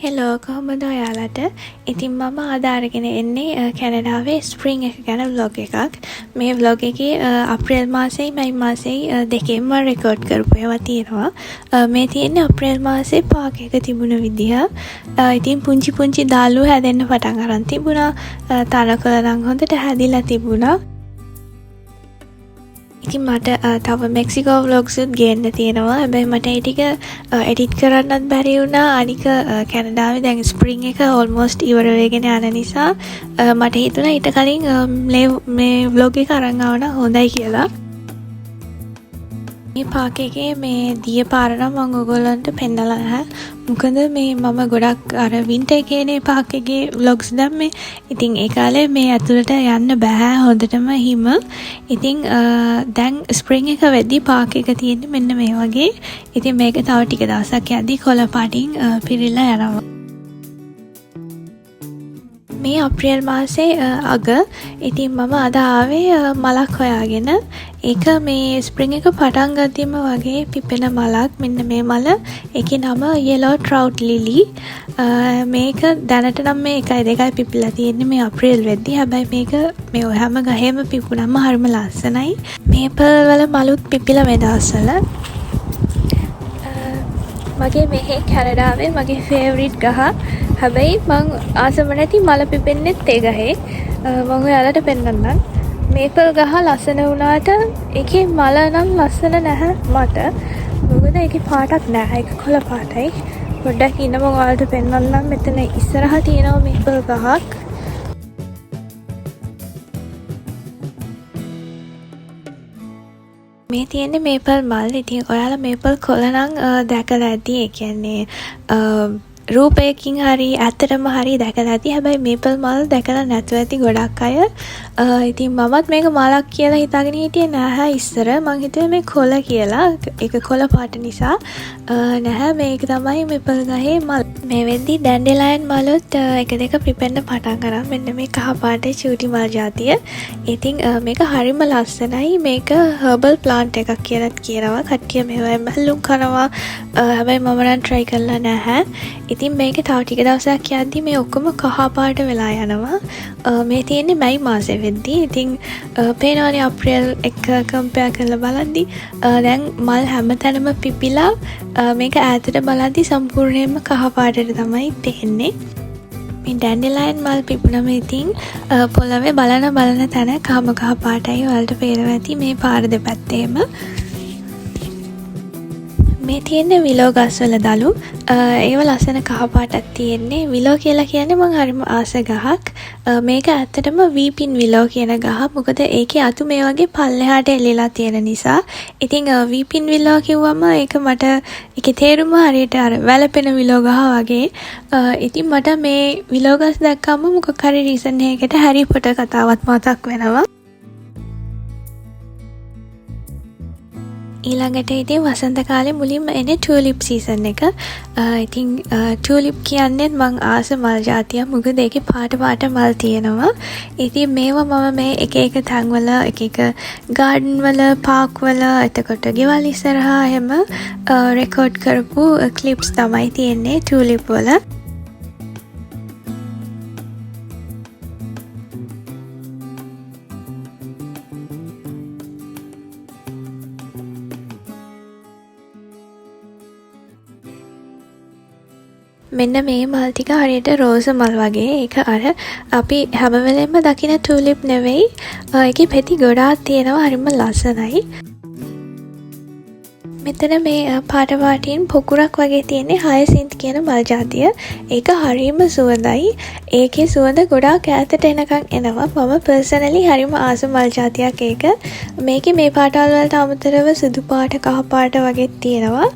Hello කොහොමද ඔයාලට? ඉතින් මම අද අරගෙන එන්නේ කැනඩාවේ ස්ප්‍රින්ග් එක ගැන ව්ලොග් එකක්. මේ ව්ලොග් එකේ අප්‍රේල් මාසෙයි මයි මාසෙයි දෙකෙන්ම රෙකෝඩ් කරපු ඒවා තියෙනවා. මේ තියෙන්නේ අප්‍රේල් මාසේ පාක් එක තිබුණ විදිහ. ඉතින් පුංචි දාලු හැදෙන්න පටන් අරන් තිබුණා. තනකොළ නම් හොඳට හැදිලා තිබුණා. ඉතින් මට තව මෙක්සිකෝ ව්ලොග්සුත් ගේන්න තියෙනවා. හැබැයි මට ඒ ටික එඩිට් කරන්නත් බැරි වුණා. අනික කැනඩාවේ දැන් ස්ප්‍රින්ග් එක ඕල්මෝස්ට් ඉවර වෙගෙන යන නිසා මට හිතුණා ඊට කලින් මේ ව්ලොග් එක අරන් ආවනම් හොඳයි කියලා. මේ පාක් එකේ මේ දිය පාර නම් මම ඔයගොල්ලන්ට පෙන්නලා නැහැ. මොකද මේ මම ගොඩක් අර වින්ටර් එකේනේ පාක් එකේ ව්ලොග්ස් දැම්මේ. ඉතින් ඒ කාලේ මේ ඇතුළට යන්න බෑ හොඳටම හිම. ඉතින් දැන් ස්ප්‍රින්ග් එක වෙද්දී පාක් එක තියෙන්නේ මෙන්න මේ වගේ. ඉතින් මේක තව ටික දවසක් යද්දී කොළ පාටින් පිරීලා යනවා. මේ අප්‍රේල් මාසේ අග ඉතින් මම අද ආවේ මලක් හොයාගෙන. ඒක මේ ස්ප්‍රින්ග් එක පටන් ගද්දිම වගේ පිපෙන මලක්. මෙන්න මේ මල. ඒකේ නම yellow trout lily. මේක දැනට නම් මේ 1-2යි පිපිලා තියෙන්නේ මේ අප්‍රේල් වෙද්දී. හැබැයි මේක මේ හැම ගහේම පිපුණාම හරිම ලස්සනයි. මේපල් වල මලුත් පිපිලා මේ දවස්වල. මගේ මෙහි කැනඩාවේ මගේ ෆේවරිට් ගහ. හැබැයි මං ආසම නැති මල පිපෙන්නෙත් ඒ ගහේ. මම ඔයාලට පෙන්නන්නම්. මේපල් ගහ ලස්සන වුණාට ඒකේ මල නම් ලස්සන නැහැ මට. මොකද ඒකේ පාටක් නැහැ. ඒක කොළ පාටයි. පොඩ්ඩක් ඉන්න මම ඔයාලට පෙන්නන්නම්. මෙතන ඉස්සරහා තියෙනවා මේපල් ගහක්. මේ තියෙන්නේ මේපල් මල්. ඉතින් ඔයාලා මේපල් කොළ නම් දැකලා ඇති. ඒ කියන්නේ රූපයකින් හරි ඇත්තටම හරි දැකලා ඇති. හැබැයි මේපල් මල් දැකලා නැතුව ඇති ගොඩක් අය. ඉතින් මමත් මේක මලක් කියලා හිතාගෙන හිටියේ නැහැ ඉස්සර. මං හිතුවේ මේ කොළ කියලා. ඒක කොළ පාට නිසා නැහැ. මේක තමයි මේපල් ගහේ මල්. මේ වෙද්දි ඩැන්ඩෙලයන් මලුත් එක දෙක පිපෙන්න පටන් ගන්නවා. මෙන්න මේ කහ පාටේ චූටි මල් జాතිය. ඉතින් මේක හරිම ලස්සනයි. මේක හර්බල් ප්ලාන්ට් එකක් කියලාත් කියනවා. කට්ටිය මේවා මැල්ලුම් කරනවා. හැබැයි මම නම් try කරලා නැහැ. ඉතින් මේක තව ටික දවසක් යද්දි මේ ඔක්කොම කහ පාට වෙලා යනවා. මේ තියෙන්නේ මැයි මාසෙ වෙද්දී. ඉතින් පේනවනේ අප්‍රේල් එක කම්පෙයාර් කරලා බලද්දි දැන් මල් හැමතැනම පිපිලා මේක ඈතට බලද්දි සම්පූර්ණයෙන්ම කහ පාටට තමයි පේන්නේ. මේ ඩැන්ඩෙලයන් මල් පිපුණම ඉතින් පොළවේ බලන තැන කහ පාටයි වලට පේනවා ඇති මේ පාර දෙපැත්තේම. මේ තියෙන්නේ විලෝ ගස්වල දළු. ඒව ලස්සන කහ පාටක් තියෙන්නේ. විලෝ කියලා කියන්නේ මං හරිම ආස ගහක්. මේක ඇත්තටම වීපින් විලෝ කියන ගහ. මොකද ඒකේ අතු මේ වගේ පල්ලෙහාට එල්ලලා තියෙන නිසා. ඉතින් වීපින් විලෝ කිව්වම ඒක මට ඒකේ තේරුම හරියට අර වැළපෙන විලෝ ගහ වගේ. ඉතින් මට මේ විලෝ ගස් දැක්කම මොකක් හරි රීසන් එකකට හැරි පොටර් කතාවක් මතක් වෙනවා. ඊළඟට ඉතින් වසන්ත කාලේ මුලින්ම එන්නේ ටියුලිප් සීසන් එක. ඉතින් ටියුලිප් කියන්නේ මං ආස මල් జాතියක්. මොකද ඒකේ පාට මල් තියෙනවා. ඉතින් මේවා මම මේ එක තැන්වල එක ගාඩන් වල පාක් වල එතකොට ගෙවල් ඉස්සරහා එහෙම රෙකෝඩ් කරපු ක්ලිප්ස් තමයි තියෙන්නේ ටියුලිප් වල. මෙන්න මේ මල් ටික හරියට රෝස මල් වගේ. ඒක අර අපි හැම වෙලෙම දකින ටියුලිප් නෙවෙයි. ඒකේ පෙති ගොඩාක් තියෙනවා. හරිම ලස්සනයි. මෙතන මේ පාටින් පොකුරක් වගේ තියෙන්නේ හයසින්ත් කියන මල් జాතිය. ඒක හරිම සුවඳයි. ඒකේ සුවඳ ගොඩාක් ඈතට එනකන් එනවා. මම පර්සනලි හරිම ආස මල් జాතියක් ඒක. මේකේ මේ පාටවල් වලට අමතරව සුදු පාට කහ පාට වගේ තියෙනවා.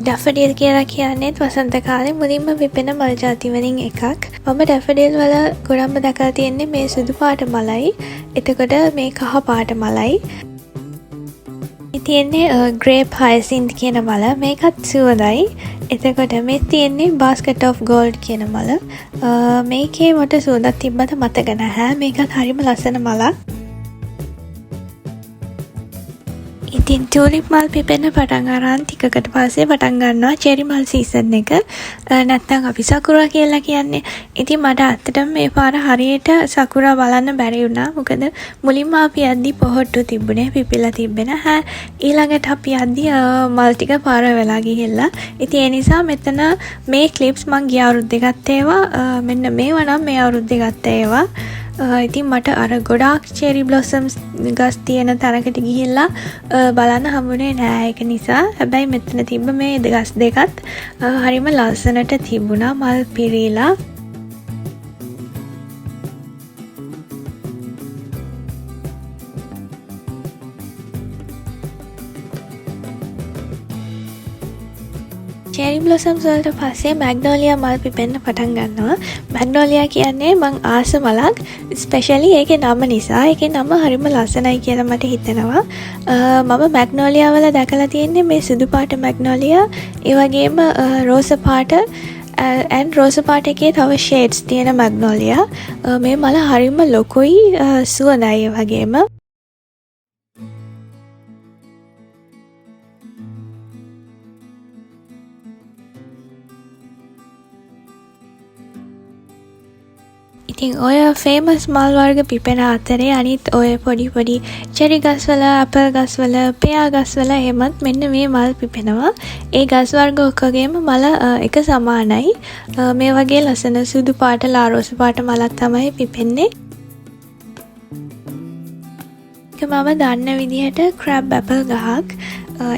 ඩැෆඩිල් කියලා කියන්නේත් වසන්ත කාලේ මුලින්ම පිපෙන මල් ಜಾති වලින් එකක්. මම ඩැෆඩිල් වල ගොඩක්ම දැකලා තියෙන්නේ මේ සුදු පාට මලයි. එතකොට මේ කහ පාට මලයි. මේ තියෙන්නේ ග්‍රේප් හයසින්ත් කියන මල. මේකත් සුවඳයි. එතකොට මේ තියෙන්නේ basket of gold කියන මල. මේකේ මට සුවඳක් තිබ්බට මතක නැහැ. මේකත් හරිම ලස්සන මලක්. ඉතින් ටියුලිප් මල් පිපෙන්න පටන් අරන් ටිකකට පස්සේ පටන් ගන්නවා චෙරි මල් සීසන් එක. නැත්නම් අපි සකුරා කියලා කියන්නේ. ඉතින් මට ඇත්තටම මේ පාර හරියට සකුරා බලන්න බැරි වුණා. මොකද මුලින්ම අපි යද්දි පොහොට්ටු තිබුණේ පිපිලා තිබ්බේ නැහැ. ඊළඟට අපි යද්දි මල් ටික පාර වෙලා ගිහිල්ලා. ඉතින් ඒ නිසා මෙතන මේ ක්ලිප්ස් මං ගිය අවුරුද්දේ ගත්ත ඒවා. මෙන්න මේවා නම් මේ අවුරුද්දේ ගත්ත ඒවා. ඉතින් මට අර ගොඩාක් චෙරි බ්ලොසම්ස් ගස් තියෙන තැනකට ගිහිල්ලා බලන්න හම්බුනේ නෑ. ඒක නිසා හැබැයි මෙතන තිබ්බ මේ ගස් දෙකත් හරිම ලස්සනට තිබුණා මල් පිරීලා. චෙරි බ්ලොසම්ස් වලට පස්සේ මැග්නෝලියා මල් පිපෙන්න පටන් ගන්නවා. මැග්නෝලියා කියන්නේ මං ආස මලක්. ස්පෙෂලි ඒකේ නම නිසා. ඒකේ නම හරිම ලස්සනයි කියලා මට හිතෙනවා. මම මැග්නෝලියා වල දැකලා තියෙන්නේ මේ සුදු පාට මැග්නෝලියා, ඒ වගේම රෝස පාට and රෝස පාට එකේ තව ෂේඩ්ස් තියෙන මැග්නෝලියා. මේ මල හරිම ලොකුයි, සුවඳයි ඒ වගේම. ඉතින් ඔය ෆේමස් මල් වර්ග පිපෙන අතරේ අනිත් ඔය පොඩි චෙරි ගස්වල, අපල් ගස්වල, පෙයා ගස්වල එහෙමත් මෙන්න මේ මල් පිපෙනවා. ඒ ගස් වර්ග ඔක්කොගේම මල එක සමානයි. මේ වගේ ලස්සන සුදු පාට, ලාරෝස පාට මලක් තමයි පිපෙන්නේ. මම දන්න විදිහට ක්‍රැබ් ඇපල් ගහක්.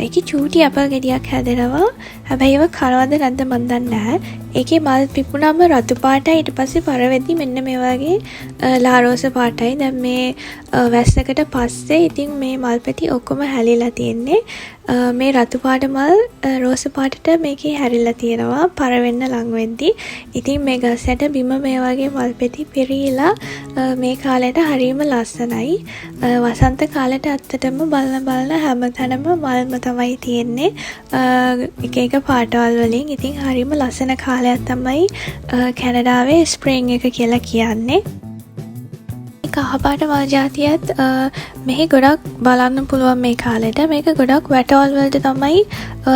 ඒකේ චූටි ඇපල් ගෙඩියක් හැදෙනවා. හැබැයි ඒව කනවද නැද්ද මන් දන්නේ නැහැ. ඒකේ මල් පිපුණාම රතු පාටයි, ඊට පස්සේ පර වෙද්දි මෙන්න මේ වගේ ලාරෝස පාටයි. දැන් මේ වැස්සකට පස්සේ ඉතින් මේ මල් පැටි ඔක්කොම හැලිලා තියෙන්නේ. මේ රතු පාට මල් රෝස පාටට මේකේ හැරිලා තියෙනවා පර වෙන්න ලඟ වෙද්දි. ඉතින් මේ ගස් යට බිම මේ වගේ මල් පැටි පිරීලා මේ කාලේට හරිම ලස්සනයි. වසන්ත කාලේට ඇත්තටම බලන හැමතැනම මල්ම තමයි තියෙන්නේ. එක පාටවල් වලින්. ඉතින් හරිම ලස්සන කාලයක් තමයි කැනඩාවේ ස්ප්‍රින්ග් එක කියලා කියන්නේ. කහපාට මල් ජාතියත් මෙහි ගොඩක් බලන්න පුළුවන් මේ කාලෙට. මේක ගොඩක් වැටවල් වලට තමයි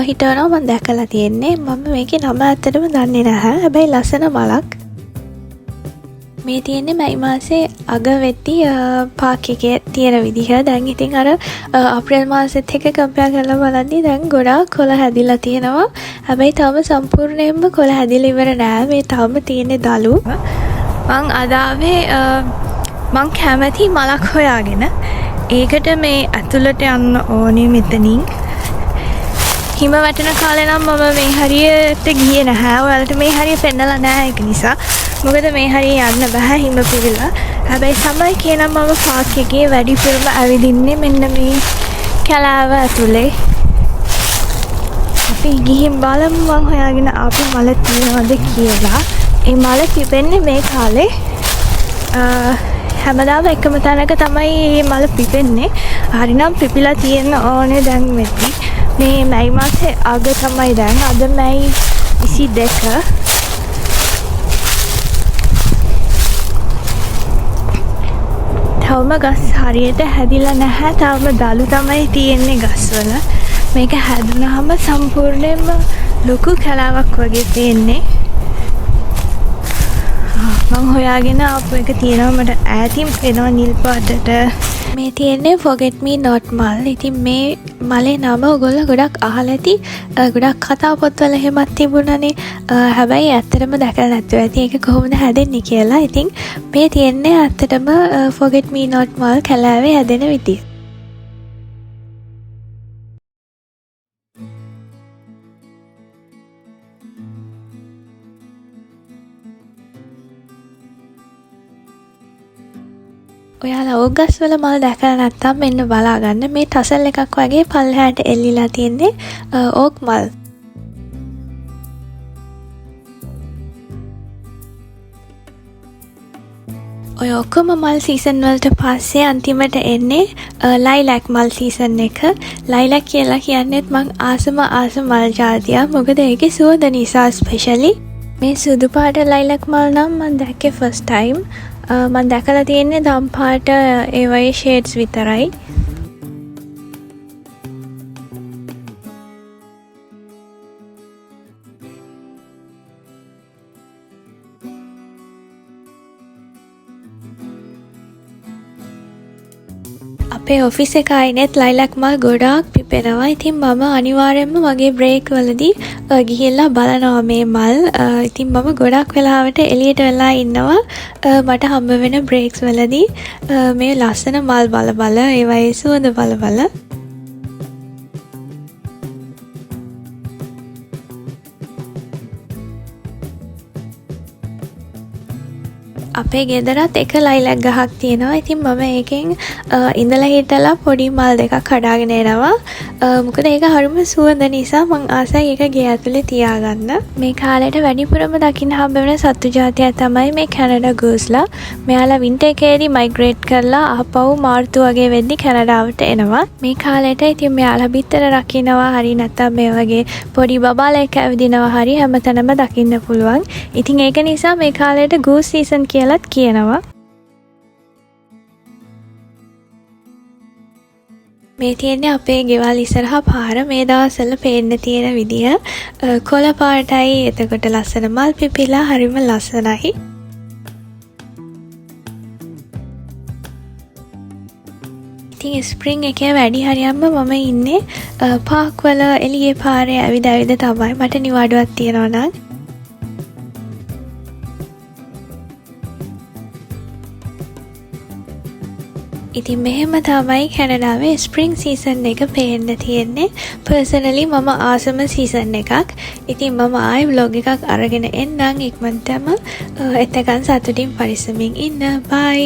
හිටවනවා මම දැකලා තියෙන්නේ. මම මේකේ නම ඇත්තටම දන්නේ නැහැ. හැබැයි ලස්සන මලක්. මේ තියෙන්නේ මැයි මාසේ අග වෙද්දි පාක් එකේ තියෙන විදිහ. දැන් ඉතින් අර අප්‍රේල් මාසෙත් එක්ක කම්පෙයාර් කරලා බලද්දි දැන් ගොඩාක් කොළ හැදිලා තියෙනවා. හැබැයි තාම සම්පූර්ණයෙන්ම කොළ හැදිලා ඉවර නෑ. මේ තාම තියෙන්නේ දලු. මං අදාවේ මං කැමති මලක් හොයාගෙන. ඒකට මේ ඇතුළට යන්න ඕනේ මෙතනින්. හිම වැටෙන කාලේ නම් මම මේ හරියට ගියේ නැහැ. ඔයාලට මේ හරිය පෙන්නලා නැහැ ඒක නිසා. මොකද මේ හරිය යන්න බෑ හිම පිරিলা. හැබැයි සමයි කියනම් මම පාක් එකේ වැඩිපුරම ඇවිදින්නේ මෙන්න මේ කැලාව ඇතුලේ. අපි ගිහින් බලමු මං හොයාගෙන ආපු මල තියෙනවද කියලා. ඒ මල පිපෙන්නේ මේ කාලේ. හැමදාම එකම තැනක තමයි මල පිපෙන්නේ. හරිනම් පිපිලා තියෙන්න ඕනේ දැන් මෙතන. මේ මැයි මාසේ අග තමයි දැන්. අද මැයි 22. තවම ගස් හරියට හැදිලා නැහැ. තවම දලු තමයි තියෙන්නේ ගස්වල. මේක හැදුනහම සම්පූර්ණයෙන්ම ලොකු කලාවක් වගේ තියෙන්නේ. මං හොයාගෙන ආපු එක තියෙනවා මට ඈතින් පේනවා නිල් පාටට. මේ තියෙන්නේ forget me not මල්. ඉතින් මේ මලේ නම ඔයගොල්ලෝ ගොඩක් අහලා ඇති. ගොඩක් කතා පොත්වල එහෙමත් තිබුණානේ. හැබැයි ඇත්තටම දැකලා නැතුව ඇති ඒක කොහොමද හැදෙන්නේ කියලා. ඉතින් මේ තියෙන්නේ ඇත්තටම forget me not මල් කැලෑවේ හැදෙන විදිය. ඔයාලා ඕක් ගස්වල මල් දැකලා නැත්නම් මෙන්න බලා ගන්න. මේ ටසල් එකක් වගේ පල්ලෙහාට එල්ලිලා තියෙන්නේ ඕක් මල්. ඔය ඔක්කොම මල් සීසන් වලට පස්සේ අන්තිමට එන්නේ ලයිලැක් මල් සීසන් එක. ලයිලැක් කියලා කියන්නේත් මං ආසම මල් ජාතියක්. මොකද ඒකේ සුවඳ නිසා ස්පෙෂලි. මේ සුදු පාට ලයිලැක් මල් නම් මං දැක්කේ ෆස්ට් ටයිම්. මං දැකලා තියෙන්නේ දම් පාට ඒ වගේ ෂේඩ්ස් විතරයි. අපේ ඔෆිස් එක අයිනෙත් ලයිලක් මල් ගොඩාක් පිපෙනවා. ඉතින් මම අනිවාර්යෙන්ම මගේ බ්‍රේක් වලදී ගිහිල්ලා බලනවා මේ මල්. ඉතින් මම ගොඩක් වෙලාවට එළියට වෙලා ඉන්නවා මට හම්බ වෙන බ්‍රේක්ස් වලදී මේ ලස්සන මල් බල ඒවයේ සුවඳ බල අපේ ගෙදරත් එක ලයිලක් ගහක් තියෙනවා. ඉතින් මම ඒකෙන් ඉඳලා හිටලා පොඩි මල් දෙකක් හදාගෙන එනවා. මොකද ඒක හරිම සුවඳ නිසා මං ආසයි ඒක ගේ ඇතුලේ තියාගන්න. මේ කාලේට වැඩිපුරම දකින්න හම්බ වෙන සත්තු జాතියක් තමයි මේ කැනඩා ගූස්ලා. මෙයාලා වින්ටර් එකේදී මයිග්‍රේට් කරලා ආපහු මාර්තු වගේ වෙද්දි කැනඩාවට එනවා. මේ කාලේට ඉතින් මෙයාලා බිත්තර රකින්නවා හරි නැත්නම් මේ වගේ පොඩි බබාලෙක් ඇවිදිනවා හරි හැමතැනම දකින්න පුළුවන්. ඉතින් ඒක නිසා මේ කාලේට ගූස් සීසන් කියලාත් කියනවා. මේ තියෙන්නේ අපේ ගෙවල් ඉස්සරහා පාර. මේ දවස්වල පේන්න තියෙන විදිය කොළ පාටයි. එතකොට ලස්සන මල් පිපිලා හරිම ලස්සනයි. ඉතින් ස්ප්‍රින්ග් එකේ වැඩි හරියක්ම මම ඉන්නේ පාක් වල එළියේ පාරේ ඇවිද තමයි. මට නිවාඩුවක් තියෙනවා නම් ඉතින් මෙහෙම තමයි කැනඩාවේ ස්ප්‍රින්ග් සීසන් එක පේන්න තියෙන්නේ. පර්සනලි මම ආසම සීසන් එකක්. ඉතින් මම ආයි vlog එකක් අරගෙන එන්නම් ඉක්මනටම. එතකන් සතුටින් පරිස්සමින් ඉන්න. බයි.